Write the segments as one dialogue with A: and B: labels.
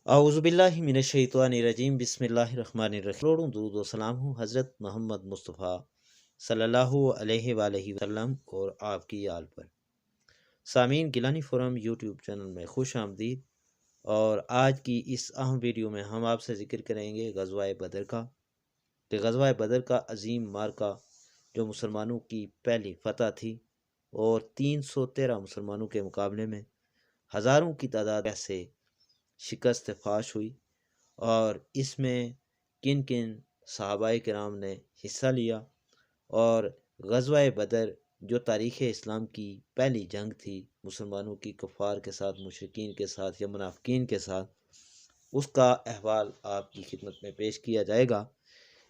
A: औज़ुबिल्लाहि मिनश्शैतानिर्रजीम बिस्मिल्लाहिर्रहमानिर्रहीम। करोड़ों दुरूद व सलाम हूँ हज़रत मोहम्मद मुस्तफ़ा सल्लल्लाहु अलैहि वसल्लम और आपकी आल पर। सामीन, गिलानी फोरम यूट्यूब चैनल में खुश आमदीद। और आज की इस अहम वीडियो में हम आपसे ज़िक्र करेंगे ग़ज़वाए बदर का, कि ग़ज़वाए बदर का अज़ीम मार्का जो मुसलमानों की पहली फ़तह थी और 313 मुसलमानों के मुकाबले में हज़ारों की तादाद से शिकस्त फाश हुई, और इसमें किन किन सहाबाए किराम ने हिस्सा लिया। और ग़ज़वाए बदर जो तारीख़ इस्लाम की पहली जंग थी मुसलमानों की कुफ़ार के साथ, मुशरिकीन के साथ या मुनाफ़िकीन के साथ, उसका अहवाल आपकी खिदमत में पेश किया जाएगा।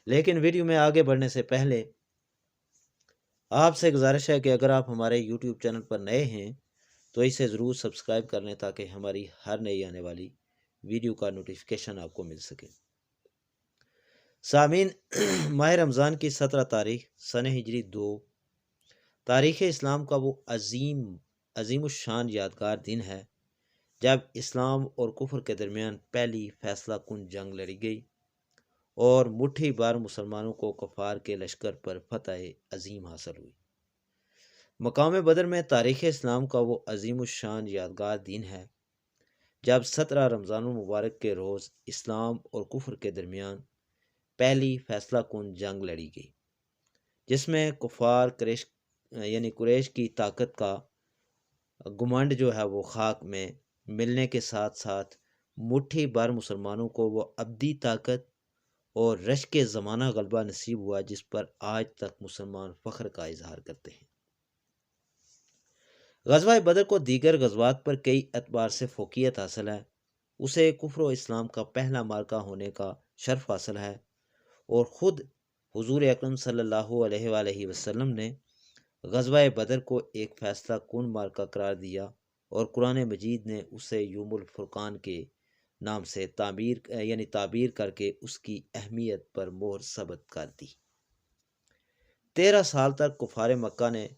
A: लेकिन वीडियो में आगे बढ़ने से पहले आपसे गुजारिश है कि अगर आप हमारे यूट्यूब चैनल पर नए हैं तो इसे ज़रूर सब्सक्राइब कर लें, ताकि हमारी हर नई आने वाली वीडियो का नोटिफिकेशन आपको मिल सके। सामीन, माह रमज़ान की 17 तारीख सन हिजरी 2 तारीख़ इस्लाम का वो अज़ीमुश्शान यादगार दिन है जब इस्लाम और कुफ्र के दरमियान पहली फैसला कुन जंग लड़ी गई और मुट्ठी भर मुसलमानों को कुफ़ार के लश्कर पर फतह अज़ीम हासिल हुई। मकाम बदर में तारीख़ इस्लाम का वो अज़ीमुश्शान यादगार दिन है जब 17 रमज़ान मुबारक के रोज़ इस्लाम और कुफ्र के दरमियान पहली फैसला कुन जंग लड़ी गई, जिसमें कुफ़ार कुरैश की ताकत का गुमंड जो है वो खाक में मिलने के साथ साथ मुट्ठी भर मुसलमानों को वो अब्दी ताकत और रश के ज़माना गलबा नसीब हुआ, जिस पर आज तक मुसलमान फ़ख्र का इजहार करते हैं। ग़ज़वाए बदर को दीगर ग़ज़वात पर कई एतबार से फ़ोक़ियत हासिल है। उसे कुफ्र व इस्लाम का पहला मार्का होने का शर्फ हासिल है, और ख़ुद हुज़ूर अकरम सल्लल्लाहु अलैहि वसल्लम ने ग़ज़वाए बदर को एक फ़ैसला कुन मार्का करार दिया, और कुरान मजीद ने उसे यौमुल फ़ुरक़ान के नाम से ताबीर करके उसकी अहमियत पर मोहर सबत कर दी। 13 साल तक कुफ़ार मक्का ने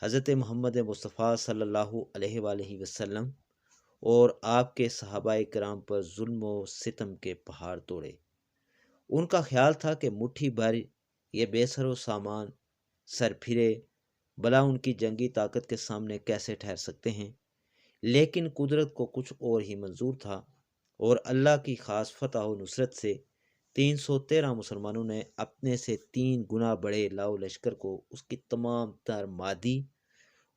A: हज़रत मोहम्मद मुस्तफ़ा सल्लल्लाहु अलैहि वसल्लम और आपके सहाबाए किराम पर जुल्म व सितम के पहाड़ तोड़े। उनका ख्याल था कि मुट्ठी भर ये बेसरो सामान सरफिरे भला उनकी जंगी ताकत के सामने कैसे ठहर सकते हैं। लेकिन कुदरत को कुछ और ही मंजूर था, और अल्लाह की ख़ास फतह व नुसरत से 313 मुसलमानों ने अपने से 3 गुना बड़े लाओ लश्कर को उसकी तमाम तर मादी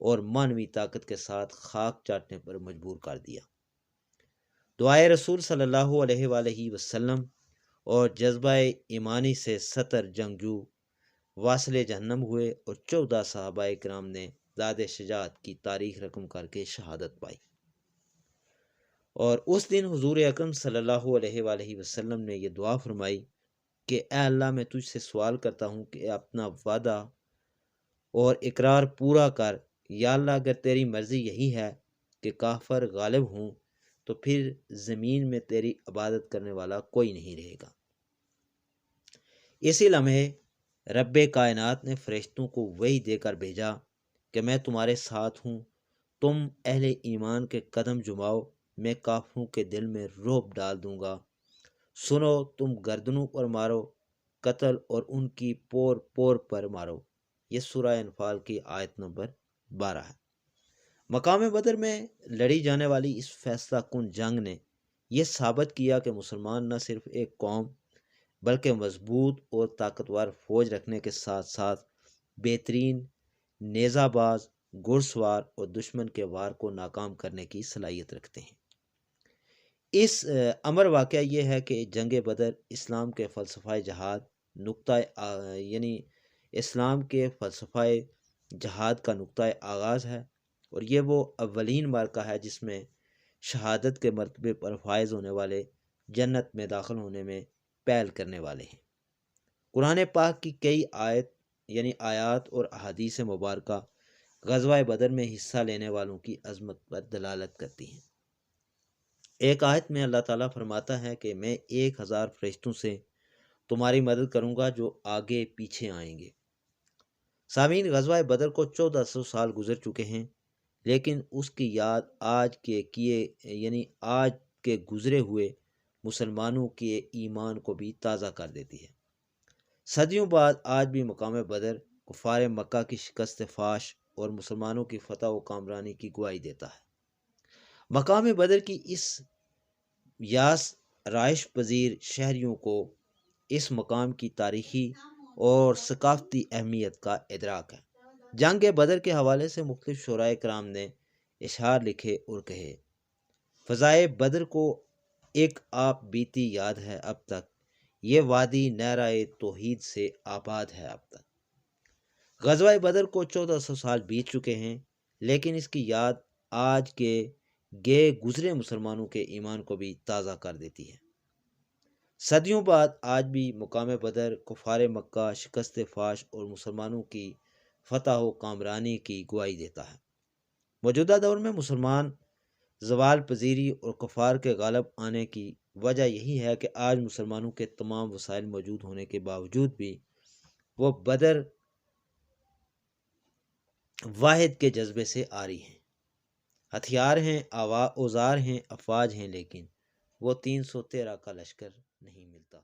A: और मानवी ताकत के साथ खाक चाटने पर मजबूर कर दिया। दुआए रसूल सल्लल्लाहु अलैहि वसल्लम और जज्बा ईमानी से 70 जंगजू वासिले जहन्नम हुए, और 14 सहाबाए किराम ने ज़ाद शजाअत की तारीख रकम करके शहादत पाई। और उस दिन हुजूर अकरम सल्लल्लाहु अलैहि वसल्लम ने यह दुआ फरमाई कि ऐ अल्लाह, मैं तुझसे सवाल करता हूँ कि अपना वादा और इकरार पूरा कर। या अल्लाह, अगर तेरी मर्ज़ी यही है कि काफर गालिब हूँ तो फिर ज़मीन में तेरी इबादत करने वाला कोई नहीं रहेगा। इसी लम्हे रब्बे कायनात ने फ़रिश्तों को वही देकर भेजा कि मैं तुम्हारे साथ हूँ, तुम अहले ईमान के कदम जुमाओ, मैं काफरों के दिल में रोब डाल दूंगा। सुनो, तुम गर्दनों पर मारो कत्ल और उनकी पोर पोर पर मारो। ये सूरह अनफाल की आयत नंबर 12 है। मकाम बदर में लड़ी जाने वाली इस फैसला कुन जंग ने यह साबित किया कि मुसलमान न सिर्फ एक कौम बल्कि मजबूत और ताकतवर फौज रखने के साथ साथ बेहतरीन नेज़ाबाज, घुड़सवार और दुश्मन के वार को नाकाम करने की सलाहियत रखते हैं। इस अमर वाक़या ये है कि जंग बदर इस्लाम के फ़लसफ़ाए जहाद इस्लाम के फ़लसफ़ाए जहाद का नुक्ता आगाज़ है, और ये वो अव्वलीन मार्का है जिसमें शहादत के मरतबे पर फायज़ होने वाले जन्नत में दाखिल होने में पहल करने वाले हैं। कुरान पाक की कई आयात और अहादीस मुबारका ग़ज़वाए बदर में हिस्सा लेने वालों की अज़मत पर दलालत करती हैं। एक आयत में अल्लाह ताला फरमाता है कि मैं 1000 फरिश्तों से तुम्हारी मदद करूंगा जो आगे पीछे आएंगे। सामीन, ग़ज़वाए बदर को 1400 साल गुजर चुके हैं, लेकिन उसकी याद आज के गुजरे हुए مسلمانوں کے ایمان کو بھی تازہ کر دیتی ہے۔ صدیوں بعد آج بھی مقام بدر کفار مکہ کی شکست فاش اور مسلمانوں کی فتح و کامرانی کی گواہی دیتا ہے۔ مقام بدر کی اس یاس رائش پذیر شہریوں کو اس مقام کی تاریخی اور ثقافتی اہمیت کا ادراک ہے۔ جنگ بدر کے حوالے سے مختلف شعراء کرام نے اشعار لکھے اور کہے، فضائے بدر کو ایک آپ بیتی یاد ہے اب تک، یہ وادی نہرائے توحید سے آباد ہے اب تک۔ غزوہ بدر کو 1400 سال بیت چکے ہیں، لیکن اس کی یاد آج کے گئے گزرے مسلمانوں کے ایمان کو بھی تازہ کر دیتی ہے۔ صدیوں بعد آج بھی مقام بدر کفار مکہ شکست فاش اور مسلمانوں کی فتح و کامرانی کی گواہی دیتا ہے۔ موجودہ دور میں مسلمان زوال پذیری اور کفار کے غالب آنے کی وجہ یہی ہے کہ آج مسلمانوں کے تمام وسائل موجود ہونے کے باوجود بھی وہ بدر واحد کے جذبے سے آری ہیں۔ ہتھیار ہیں، اوزار ہیں، افواج ہیں، لیکن وہ 313 کا لشکر نہیں ملتا۔